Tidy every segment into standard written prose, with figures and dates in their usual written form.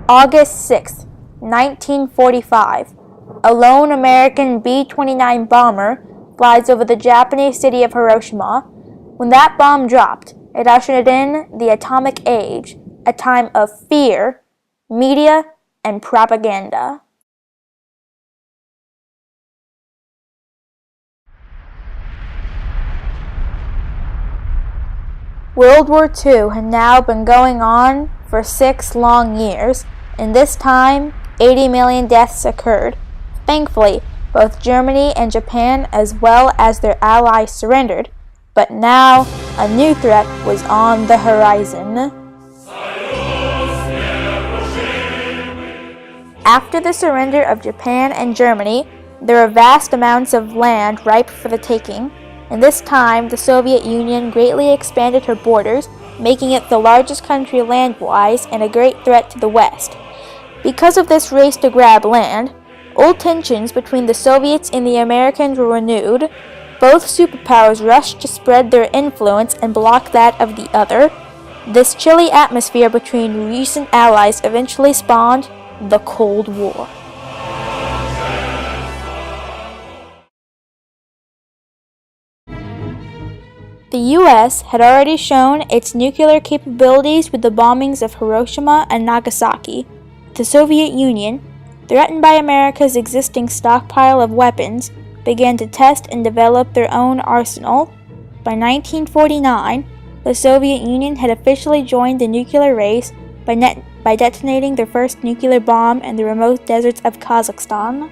August 6, 1945, a lone American B-29 bomber flies over the Japanese city of Hiroshima. When that bomb dropped, it ushered in the atomic age, a time of fear, media, and propaganda. World War II had now been going on for 6 long years. In this time, 80 million deaths occurred. Thankfully, both Germany and Japan, as well as their allies, surrendered. But now, a new threat was on the horizon. After the surrender of Japan and Germany, there were vast amounts of land ripe for the taking. In this time, the Soviet Union greatly expanded her borders, making it the largest country land-wise and a great threat to the West. Because of this race to grab land, old tensions between the Soviets and the Americans were renewed. Both superpowers rushed to spread their influence and block that of the other. This chilly atmosphere between recent allies eventually spawned the Cold War. The U.S. had already shown its nuclear capabilities with the bombings of Hiroshima and Nagasaki. The Soviet Union, threatened by America's existing stockpile of weapons, began to test and develop their own arsenal. By 1949, the Soviet Union had officially joined the nuclear race by detonating their first nuclear bomb in the remote deserts of Kazakhstan.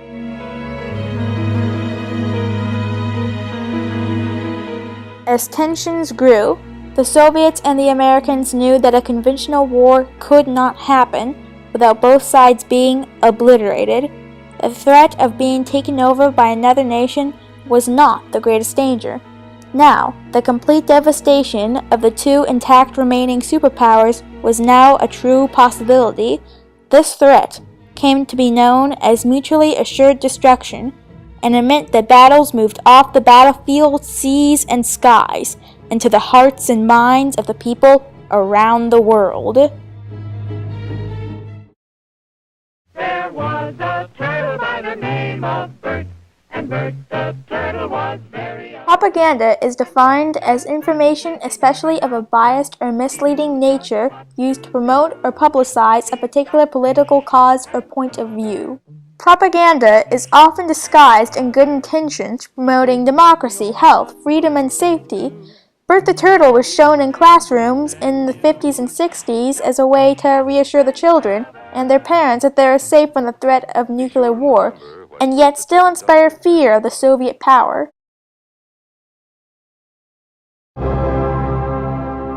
As tensions grew, the Soviets and the Americans knew that a conventional war could not happen without both sides being obliterated. The threat of being taken over by another nation was not the greatest danger. Now, the complete devastation of the two intact remaining superpowers was now a true possibility. This threat came to be known as mutually assured destruction, and it meant that battles moved off the battlefield, seas, and skies into the hearts and minds of the people around the world. There was a turtle by the name of Bert, and Bert the turtle was very... Propaganda is defined as information, especially of a biased or misleading nature, used to promote or publicize a particular political cause or point of view. Propaganda is often disguised in good intentions, promoting democracy, health, freedom, and safety. Bert the Turtle was shown in classrooms in the 50s and 60s as a way to reassure the children and their parents that they are safe from the threat of nuclear war, and yet still inspire fear of the Soviet power.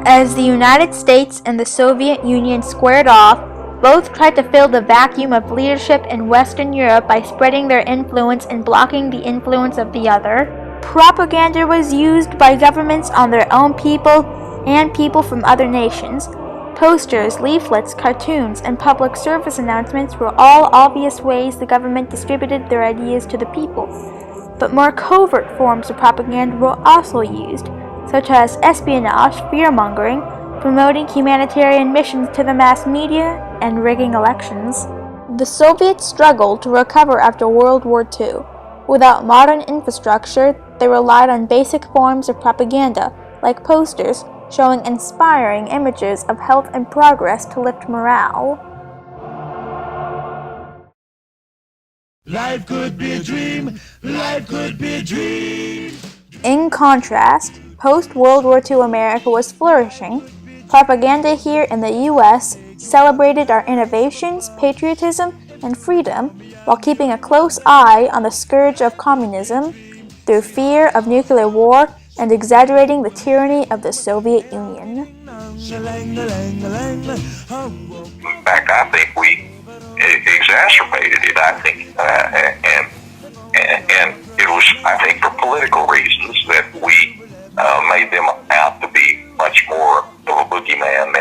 As the United States and the Soviet Union squared off, both tried to fill the vacuum of leadership in Western Europe by spreading their influence and blocking the influence of the other. Propaganda was used by governments on their own people and people from other nations. Posters, leaflets, cartoons, and public service announcements were all obvious ways the government distributed their ideas to the people. But more covert forms of propaganda were also used, such as espionage, fear-mongering, promoting humanitarian missions to the mass media, and rigging elections. The Soviets struggled to recover after World War II. Without modern infrastructure, they relied on basic forms of propaganda, like posters showing inspiring images of health and progress to lift morale. Life could be a dream, life could be a dream. In contrast, post-World War II America was flourishing. Propaganda here in the U.S. celebrated our innovations, patriotism, and freedom while keeping a close eye on the scourge of communism through fear of nuclear war and exaggerating the tyranny of the Soviet Union. In fact, I think we exacerbated it, and it was, I think, for political reasons that we made them out to be much more of a boogeyman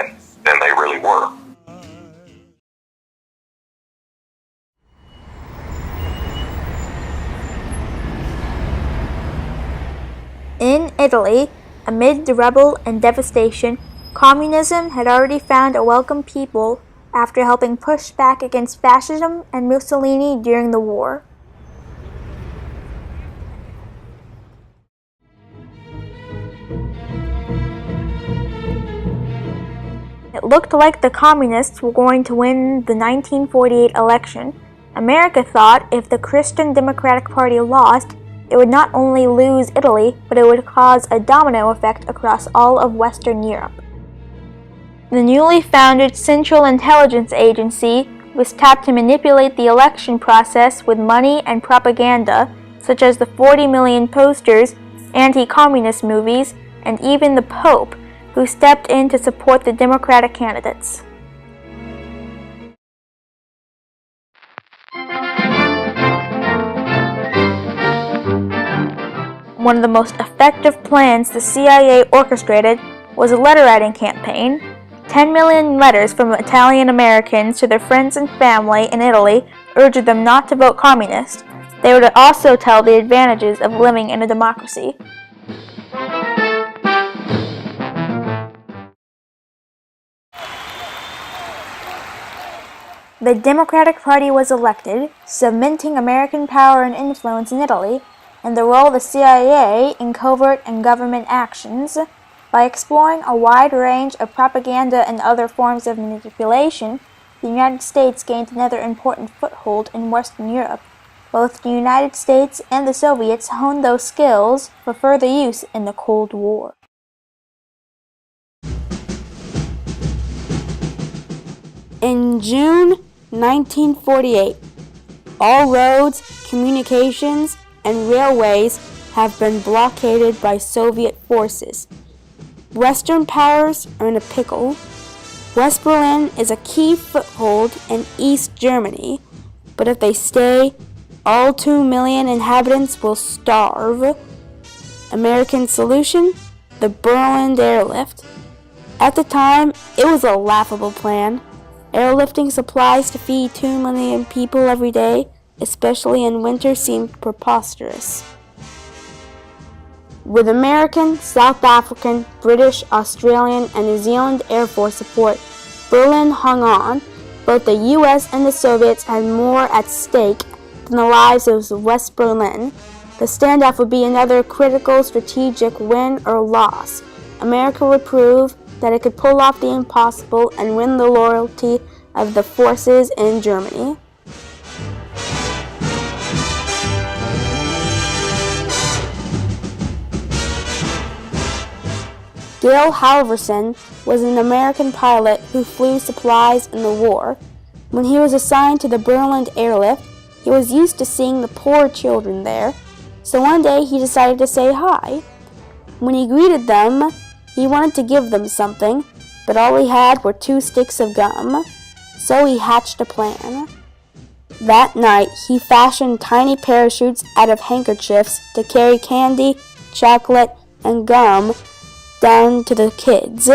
than they really were. In Italy, amid the rubble and devastation, communism had already found a welcome people after helping push back against fascism and Mussolini during the war. It looked like the communists were going to win the 1948 election. America thought if the Christian Democratic Party lost, it would not only lose Italy, but it would cause a domino effect across all of Western Europe. The newly founded Central Intelligence Agency was tapped to manipulate the election process with money and propaganda, such as the 40 million posters, anti-communist movies, and even the Pope, who stepped in to support the Democratic candidates. One of the most effective plans the CIA orchestrated was a letter-writing campaign. 10 million letters from Italian Americans to their friends and family in Italy urged them not to vote communist. They would also tell the advantages of living in a democracy. The Democratic Party was elected, cementing American power and influence in Italy, and the role of the CIA in covert and government actions. By exploring a wide range of propaganda and other forms of manipulation, the United States gained another important foothold in Western Europe. Both the United States and the Soviets honed those skills for further use in the Cold War. In June 1948, all roads, communications, and railways have been blockaded by Soviet forces. Western powers are in a pickle. West Berlin is a key foothold in East Germany, but if they stay, all 2 million inhabitants will starve. American solution? The Berlin airlift. At the time, it was a laughable plan. Airlifting supplies to feed 2 million people every day, especially in winter, seemed preposterous. With American, South African, British, Australian, and New Zealand Air Force support, Berlin hung on. Both the US and the Soviets had more at stake than the lives of West Berlin. The standoff would be another critical strategic win or loss. America would prove that it could pull off the impossible and win the loyalty of the forces in Germany. Gale Halvorsen was an American pilot who flew supplies in the war. When he was assigned to the Berlin airlift, he was used to seeing the poor children there, so one day he decided to say hi. When he greeted them, he wanted to give them something, but all he had were 2 sticks of gum, so he hatched a plan. That night, he fashioned tiny parachutes out of handkerchiefs to carry candy, chocolate, and gum down to the kids.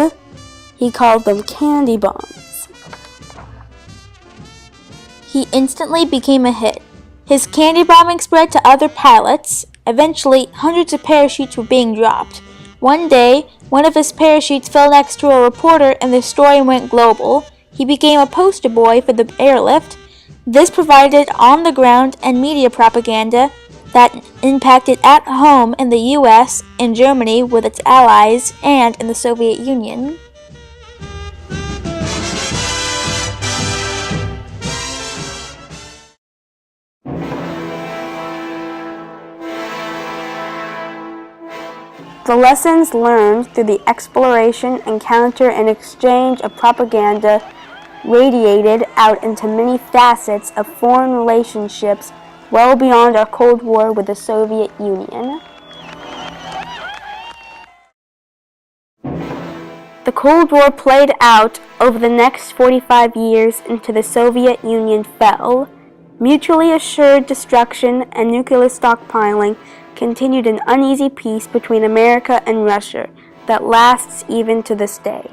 He called them candy bombs. He instantly became a hit. His candy bombing spread to other pilots. Eventually, hundreds of parachutes were being dropped. One day, one of his parachutes fell next to a reporter and the story went global. He became a poster boy for the airlift. This provided on-the-ground and media propaganda that impacted at home in the US, in Germany with its allies, and in the Soviet Union. The lessons learned through the exploration, encounter, and exchange of propaganda radiated out into many facets of foreign relationships well beyond our Cold War with the Soviet Union. The Cold War played out over the next 45 years until the Soviet Union fell. Mutually assured destruction and nuclear stockpiling continued an uneasy peace between America and Russia that lasts even to this day.